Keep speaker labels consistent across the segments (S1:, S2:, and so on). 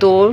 S1: 2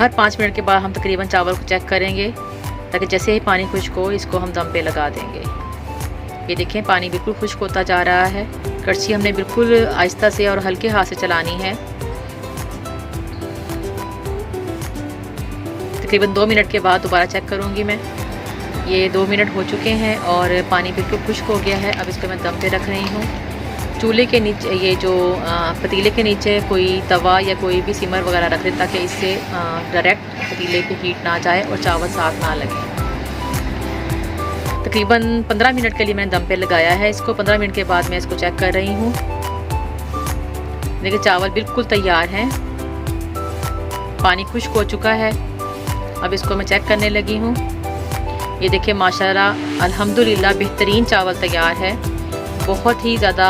S1: हर 5 minute के बाद हम तकरीबन चावल को चेक करेंगे, ताकि जैसे ही पानी खुश्क हो इसको हम दम पे लगा देंगे। ये देखें पानी बिल्कुल खुश्क होता जा रहा है। कड़छी हमने बिल्कुल आहिस्ता से और हल्के हाथ से चलानी है। तकरीबन 2 मिनट के बाद दोबारा चेक करूँगी मैं। ये 2 मिनट हो चुके हैं और पानी बिल्कुल खुश्क हो गया है। अब इसको मैं दम पे रख रही हूँ। चूल्हे के नीचे, ये जो पतीले के नीचे कोई तवा या कोई भी सिमर वगैरह रख दें, ताकि इससे डायरेक्ट पतीले पे हीट ना जाए और चावल साथ ना लगे। तकरीबन 15 मिनट के लिए मैंने दम पे लगाया है इसको। 15 मिनट के बाद मैं इसको चेक कर रही हूँ। देखिए चावल बिल्कुल तैयार हैं, पानी खुश्क हो चुका है। अब इसको मैं चेक करने लगी हूँ। ये देखिए माशाल्लाह अल्हम्दुलिल्लाह बेहतरीन चावल तैयार है। बहुत ही ज़्यादा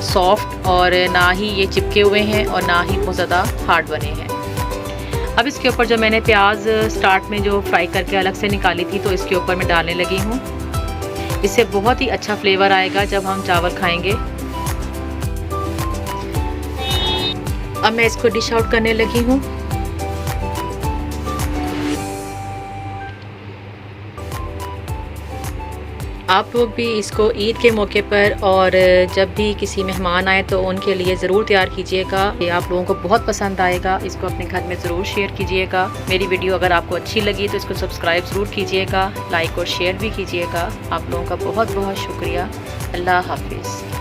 S1: सॉफ्ट और ना ही ये चिपके हुए हैं और ना ही बहुत ज़्यादा हार्ड बने हैं। अब इसके ऊपर जो मैंने प्याज स्टार्ट में जो फ्राई करके अलग से निकाली थी, तो इसके ऊपर मैं डालने लगी हूँ। इससे बहुत ही अच्छा फ्लेवर आएगा जब हम चावल खाएंगे। अब मैं इसको डिश आउट करने लगी हूँ। आप लोग भी इसको ईद के मौके पर और जब भी किसी मेहमान आए तो उनके लिए ज़रूर तैयार कीजिएगा। ये आप लोगों को बहुत पसंद आएगा। इसको अपने घर में ज़रूर शेयर कीजिएगा। मेरी वीडियो अगर आपको अच्छी लगी तो इसको सब्सक्राइब ज़रूर कीजिएगा, लाइक और शेयर भी कीजिएगा। आप लोगों का बहुत बहुत शुक्रिया। अल्लाह हाफिज़।